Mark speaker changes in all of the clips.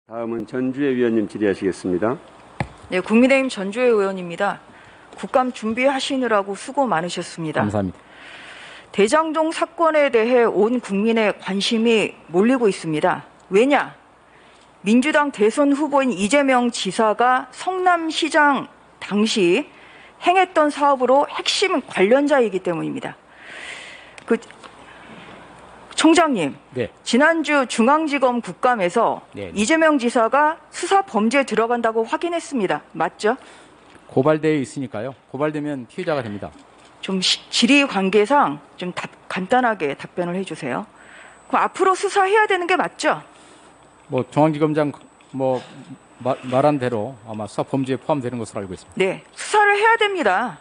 Speaker 1: 다음은 전주혜 위원님 질의하시겠습니다.
Speaker 2: 네, 국민의힘 전주혜 의원입니다. 국감 준비하시느라고 수고 많으셨습니다.
Speaker 3: 감사합니다.
Speaker 2: 대장동 사건에 대해 온 국민의 관심이 몰리고 있습니다. 왜냐? 민주당 대선 후보인 이재명 지사가 성남시장 당시 행했던 사업으로 핵심 관련자이기 때문입니다. 총장님,
Speaker 3: 네.
Speaker 2: 지난주 중앙지검 국감에서
Speaker 3: 네.
Speaker 2: 이재명 지사가 수사 범죄에 들어간다고 확인했습니다. 맞죠?
Speaker 3: 고발되어 있으니까요. 고발되면 피의자가 됩니다.
Speaker 2: 좀 질의 관계상 좀 간단하게 답변을 해주세요. 그럼 앞으로 수사해야 되는 게 맞죠?
Speaker 3: 중앙지검장 말한 대로 아마 수사 범죄에 포함되는 것으로 알고 있습니다.
Speaker 2: 네, 수사를 해야 됩니다.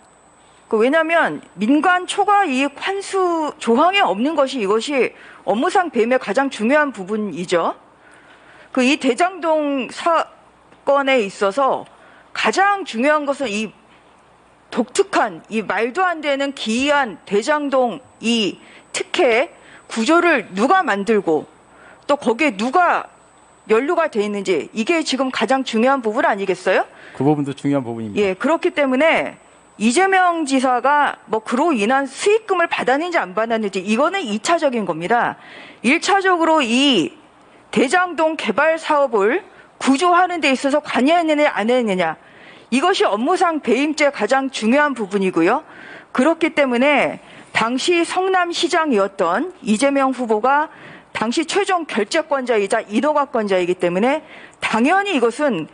Speaker 2: 왜냐하면 민관 초과 이익 환수 조항에 없는 것이 이것이 업무상 배임의 가장 중요한 부분이죠. 이 대장동 사건에 있어서 가장 중요한 것은 이 독특한 이 말도 안 되는 기이한 대장동 이 특혜 구조를 누가 만들고 또 거기에 누가 연루가 돼 있는지 이게 지금 가장 중요한 부분 아니겠어요?
Speaker 3: 그 부분도 중요한 부분입니다.
Speaker 2: 예, 그렇기 때문에 이재명 지사가 그로 인한 수익금을 받았는지 안 받았는지 이거는 2차적인 겁니다. 1차적으로 이 대장동 개발 사업을 구조하는 데 있어서 관여했느냐 안 했느냐 이것이 업무상 배임죄 가장 중요한 부분이고요. 그렇기 때문에 당시 성남시장이었던 이재명 후보가 당시 최종 결재권자이자 인허가권자이기 때문에 당연히 이것은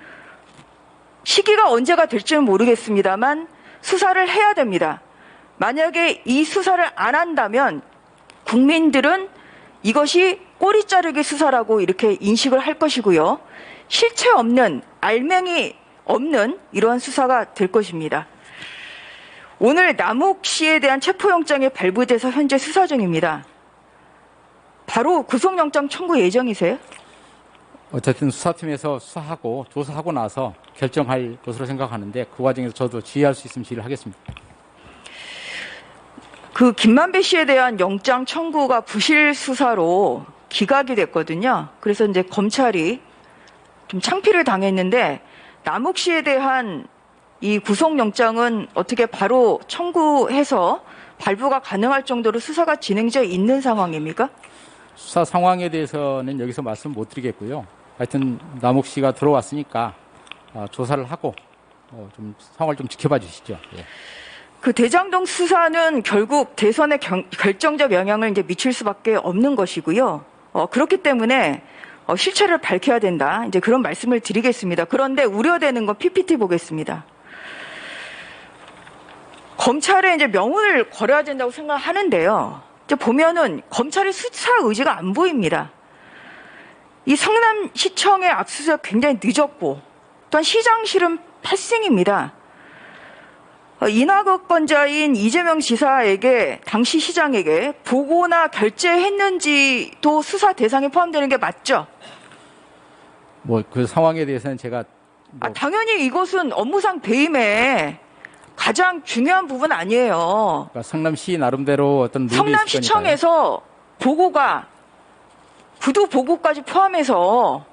Speaker 2: 시기가 언제가 될지는 모르겠습니다만 수사를 해야 됩니다. 만약에 이 수사를 안 한다면 국민들은 이것이 꼬리 자르기 수사라고 이렇게 인식을 할 것이고요. 실체 없는 알맹이 없는 이러한 수사가 될 것입니다. 오늘 남욱 씨에 대한 체포영장이 발부돼서 현재 수사 중입니다. 바로 구속영장 청구 예정이세요?
Speaker 3: 어쨌든 수사팀에서 수사하고 조사하고 나서 결정할 것으로 생각하는데 그 과정에서 저도 지휘할 수 있으면 지휘를 하겠습니다.
Speaker 2: 김만배 씨에 대한 영장 청구가 부실 수사로 기각이 됐거든요. 그래서 이제 검찰이 좀 창피를 당했는데 남욱 씨에 대한 이 구속영장은 어떻게 바로 청구해서 발부가 가능할 정도로 수사가 진행되어 있는 상황입니까?
Speaker 3: 수사 상황에 대해서는 여기서 말씀 못 드리겠고요. 하여튼 남욱 씨가 들어왔으니까 조사를 하고 좀 상황을 좀 지켜봐 주시죠. 예.
Speaker 2: 대장동 수사는 결국 대선에 결정적 영향을 이제 미칠 수밖에 없는 것이고요. 그렇기 때문에 실체를 밝혀야 된다. 이제 그런 말씀을 드리겠습니다. 그런데 우려되는 건 PPT 보겠습니다. 검찰에 이제 명운을 걸어야 된다고 생각하는데요. 이제 보면은 검찰의 수사 의지가 안 보입니다. 이 성남시청의 압수수색 굉장히 늦었고 또한 시장실은 팔생입니다. 인하거권자인 이재명 지사에게 당시 시장에게 보고나 결재했는지도 수사 대상에 포함되는 게 맞죠?
Speaker 3: 그 상황에 대해서는 제가
Speaker 2: 당연히 이것은 업무상 배임의 가장 중요한 부분 아니에요.
Speaker 3: 그러니까 성남시 나름대로 어떤 룰이
Speaker 2: 성남시청에서 보고가 구두 보고까지 포함해서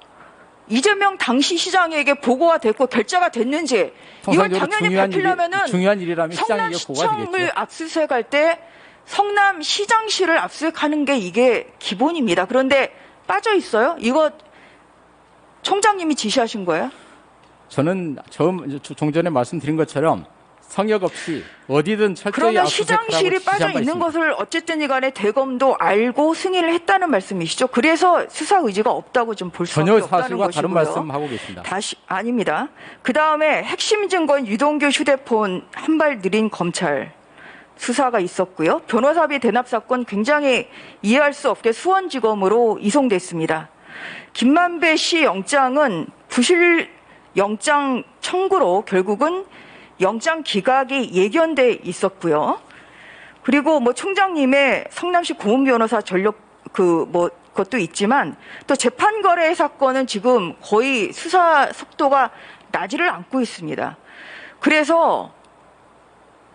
Speaker 2: 이재명 당시 시장에게 보고가 됐고 결재가 됐는지 이걸 당연히 밝히려면은
Speaker 3: 중요한 일이라면 시장에게 보고가 되겠죠.
Speaker 2: 성남시청을 압수수색할 때 성남시장실을 압수수색하는 게 이게 기본입니다. 그런데 빠져 있어요? 이거 총장님이 지시하신 거예요?
Speaker 3: 저는 좀 전에 말씀드린 것처럼 성역 없이 어디든 철저히
Speaker 2: 그러면
Speaker 3: 압수수색하라고
Speaker 2: 시장실이
Speaker 3: 지시한
Speaker 2: 빠져
Speaker 3: 바
Speaker 2: 있는
Speaker 3: 있습니다.
Speaker 2: 것을 어쨌든 이간에 대검도 알고 승인을 했다는 말씀이시죠? 그래서 수사 의지가 없다고 좀 볼 수밖에
Speaker 3: 전혀
Speaker 2: 없다는
Speaker 3: 사실과
Speaker 2: 것이고요.
Speaker 3: 다른 말씀하고 계십니다.
Speaker 2: 아닙니다. 그 다음에 핵심 증거인 유동규 휴대폰 한 발 느린 검찰 수사가 있었고요. 변호사비 대납 사건 굉장히 이해할 수 없게 수원지검으로 이송됐습니다. 김만배 씨 영장은 부실 영장 청구로 결국은 영장 기각이 예견돼 있었고요. 그리고 총장님의 성남시 고문 변호사 전력 그것도 있지만 또 재판 거래 사건은 지금 거의 수사 속도가 나지를 않고 있습니다. 그래서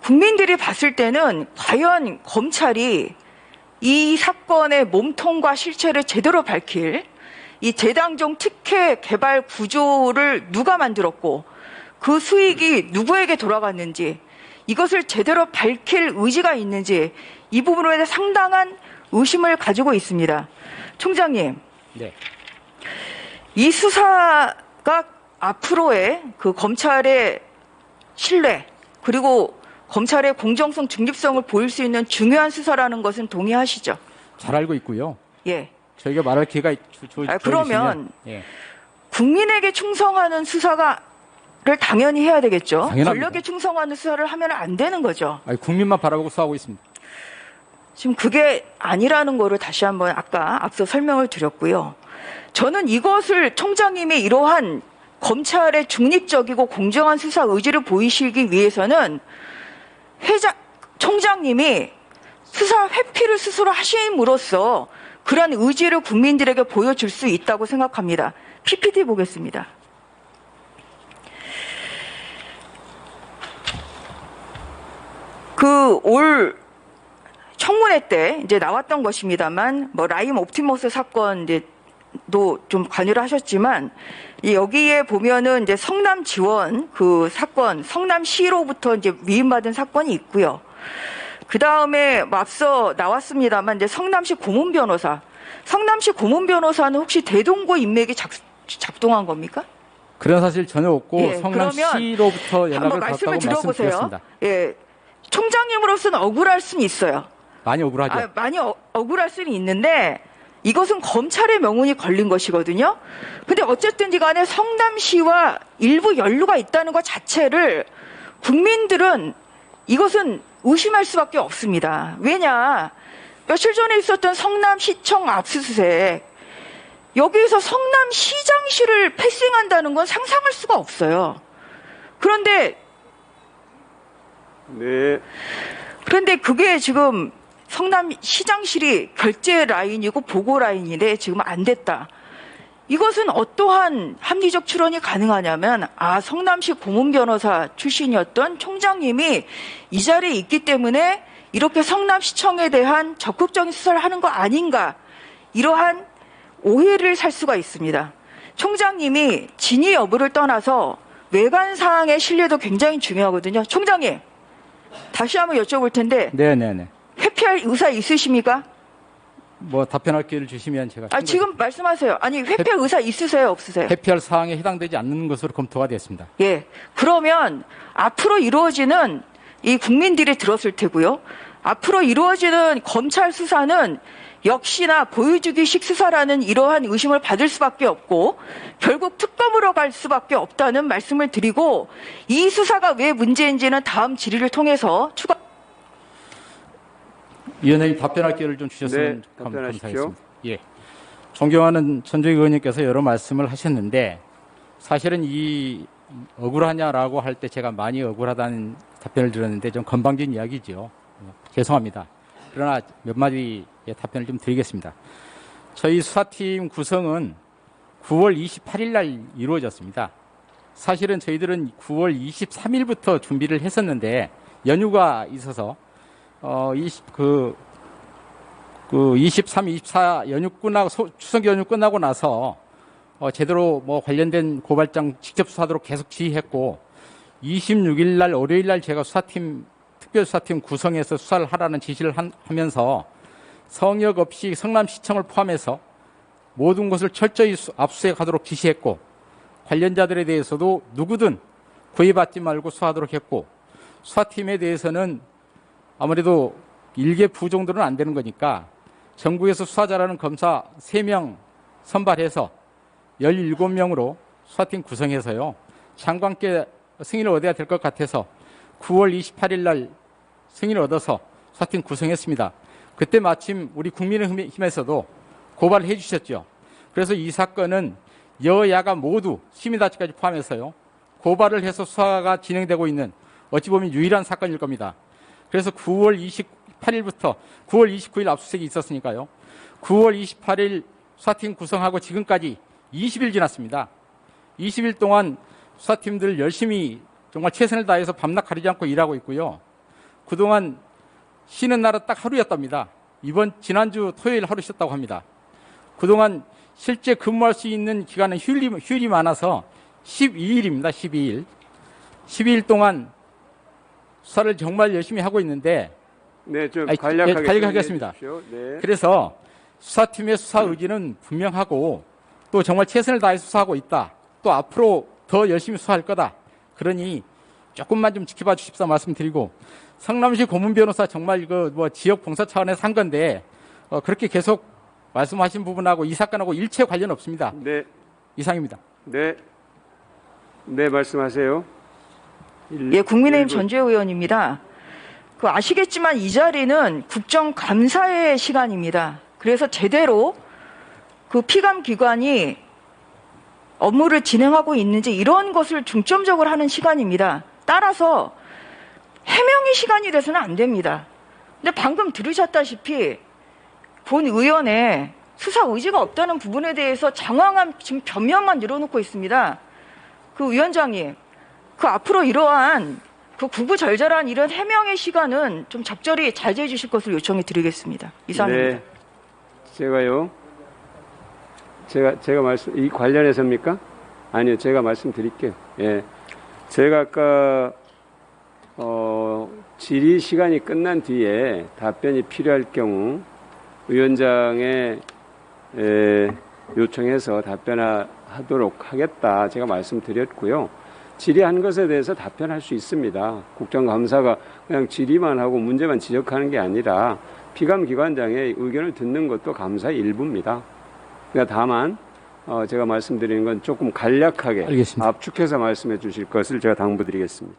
Speaker 2: 국민들이 봤을 때는 과연 검찰이 이 사건의 몸통과 실체를 제대로 밝힐 이 대장동 특혜 개발 구조를 누가 만들었고 그 수익이 누구에게 돌아갔는지 이것을 제대로 밝힐 의지가 있는지 이 부분에 대해 상당한 의심을 가지고 있습니다. 총장님,
Speaker 3: 네.
Speaker 2: 이 수사가 앞으로의 그 검찰의 신뢰 그리고 검찰의 공정성, 중립성을 보일 수 있는 중요한 수사라는 것은 동의하시죠?
Speaker 3: 잘 알고 있고요.
Speaker 2: 예.
Speaker 3: 저희가 말할 기회가
Speaker 2: 그러면
Speaker 3: 예.
Speaker 2: 국민에게 충성하는 수사를 당연히 해야 되겠죠.
Speaker 3: 당연합니다.
Speaker 2: 권력에 충성하는 수사를 하면 안 되는 거죠.
Speaker 3: 아니, 국민만 바라보고 수하고 있습니다.
Speaker 2: 지금 그게 아니라는 거를 다시 한번 아까 앞서 설명을 드렸고요. 저는 이것을 총장님이 이러한 검찰의 중립적이고 공정한 수사 의지를 보이시기 위해서는 총장님이 수사 회피를 스스로 하심으로써 그런 의지를 국민들에게 보여줄 수 있다고 생각합니다. PPT 보겠습니다. 올 청문회 때 이제 나왔던 것입니다만, 뭐 라임 옵티머스 사건 이제도 좀 관여를 하셨지만, 여기에 보면은 이제 성남 지원 그 사건, 성남시로부터 이제 위임받은 사건이 있고요. 그 다음에 앞서 나왔습니다만, 이제 성남시 고문 변호사. 성남시 고문 변호사는 혹시 대동고 인맥이 작동한 겁니까?
Speaker 3: 그런 사실 전혀 없고
Speaker 2: 예,
Speaker 3: 성남시로부터 연락을
Speaker 2: 한번
Speaker 3: 받았다고
Speaker 2: 말씀을 드려보세요.
Speaker 3: 말씀드렸습니다.
Speaker 2: 예, 총장님으로서는 억울할 수는 있어요.
Speaker 3: 많이 억울하죠.
Speaker 2: 많이 억울할 수는 있는데 이것은 검찰의 명운이 걸린 것이거든요. 근데 어쨌든지 간에 성남시와 일부 연루가 있다는 것 자체를 국민들은 이것은 의심할 수밖에 없습니다. 왜냐? 며칠 전에 있었던 성남시청 압수수색, 여기에서 성남시장실을 패싱한다는 건 상상할 수가 없어요. 그런데 그게 지금 성남시장실이 결제 라인이고 보고 라인인데 지금 안 됐다. 이것은 어떠한 합리적 추론이 가능하냐면, 성남시 고문 변호사 출신이었던 총장님이 이 자리에 있기 때문에 이렇게 성남시청에 대한 적극적인 수사를 하는 거 아닌가, 이러한 오해를 살 수가 있습니다. 총장님이 진위 여부를 떠나서 외관 사항의 신뢰도 굉장히 중요하거든요. 총장님, 다시 한번 여쭤볼 텐데,
Speaker 3: 네네네.
Speaker 2: 회피할 의사 있으십니까?
Speaker 3: 뭐 답변할 기회를 주시면 제가
Speaker 2: 지금 말씀하세요. 아니, 회피할 의사 있으세요, 없으세요?
Speaker 3: 회피할 사항에 해당되지 않는 것으로 검토가 됐습니다.
Speaker 2: 예. 그러면 앞으로 이루어지는, 이 국민들이 들었을 테고요. 앞으로 이루어지는 검찰 수사는 역시나 보여주기식 수사라는 이러한 의심을 받을 수밖에 없고 결국 특검으로 갈 수밖에 없다는 말씀을 드리고, 이 수사가 왜 문제인지는 다음 질의를 통해서 추가.
Speaker 3: 위원장님 답변할 기회를 좀 주셨으면
Speaker 1: 네, 답변하십시오.
Speaker 3: 감사하겠습니다. 예. 존경하는 전주희 의원님께서 여러 말씀을 하셨는데, 사실은 이 억울하냐라고 할 때 제가 많이 억울하다는 답변을 들었는데 좀 건방진 이야기죠. 죄송합니다. 그러나 몇 마디의 답변을 좀 드리겠습니다. 저희 수사팀 구성은 9월 28일 날 이루어졌습니다. 사실은 저희들은 9월 23일부터 준비를 했었는데 연휴가 있어서 23, 24 연휴 끝나고 추석 연휴 끝나고 나서 제대로 뭐 관련된 고발장 직접 수사하도록 계속 지휘했고, 26일 날 월요일 날 제가 특별수사팀 구성해서 수사를 하라는 지시를 하면서 성역 없이 성남시청을 포함해서 모든 것을 철저히 압수수색하도록 지시했고, 관련자들에 대해서도 누구든 구애받지 말고 수사하도록 했고, 수사팀에 대해서는 아무래도 일개 부 정도는 안 되는 거니까 전국에서 수사 잘하는 검사 3명 선발해서 17명으로 수사팀 구성해서요, 장관께 승인을 얻어야 될 것 같아서 9월 28일 날 승인을 얻어서 수사팀 구성했습니다. 그때 마침 우리 국민의힘에서도 고발을 해 주셨죠. 그래서 이 사건은 여야가 모두 시민단체까지 포함해서요, 고발을 해서 수사가 진행되고 있는 어찌 보면 유일한 사건일 겁니다. 그래서 9월 28일부터 9월 29일 압수수색이 있었으니까요, 9월 28일 수사팀 구성하고 지금까지 20일 지났습니다. 20일 동안 수사팀들 열심히 정말 최선을 다해서 밤낮 가리지 않고 일하고 있고요. 그동안 쉬는 날은 딱 하루였답니다. 지난주 토요일 하루 쉬었다고 합니다. 그동안 실제 근무할 수 있는 기간은 휴일이 많아서 12일입니다. 12일. 12일 동안 수사를 정말 열심히 하고 있는데
Speaker 1: 네, 좀
Speaker 3: 아니,
Speaker 1: 간략하게
Speaker 3: 간략하겠습니다.
Speaker 1: 설명해 주십시오. 네.
Speaker 3: 그래서 수사팀의 수사 의지는 분명하고 또 정말 최선을 다해 수사하고 있다. 또 앞으로 더 열심히 수사할 거다. 그러니 조금만 좀 지켜봐 주십사 말씀드리고 성남시 고문 변호사 정말 그 뭐 지역 봉사 차원에서 한 건데 그렇게 계속 말씀하신 부분하고 이 사건하고 일체 관련 없습니다.
Speaker 1: 네.
Speaker 3: 이상입니다.
Speaker 1: 네. 네, 말씀하세요.
Speaker 2: 예, 국민의힘
Speaker 1: 일부-
Speaker 2: 전주혜 의원입니다. 그 아시겠지만 이 자리는 국정감사의 시간입니다. 그래서 제대로 그 피감 기관이 업무를 진행하고 있는지 이런 것을 중점적으로 하는 시간입니다. 따라서 해명의 시간이 돼서는 안 됩니다. 근데 방금 들으셨다시피 본 의원의 수사 의지가 없다는 부분에 대해서 장황한 지금 변명만 늘어놓고 있습니다. 그 위원장님, 그 앞으로 이러한 그 구구절절한 이런 해명의 시간은 좀 적절히 자제해 주실 것을 요청해 드리겠습니다. 이상입니다.
Speaker 1: 네. 제가요. 제가 이 관련해서입니까? 아니요. 제가 말씀드릴게요. 예. 제가 아까 질의 시간이 끝난 뒤에 답변이 필요할 경우 위원장에 요청해서 답변하도록 하겠다. 제가 말씀드렸고요. 질의한 것에 대해서 답변할 수 있습니다. 국정감사가 그냥 질의만 하고 문제만 지적하는 게 아니라 피감기관장의 의견을 듣는 것도 감사의 일부입니다. 그러니까 다만 제가 말씀드리는 건 조금 간략하게
Speaker 3: 알겠습니다.
Speaker 1: 압축해서 말씀해 주실 것을 제가 당부드리겠습니다.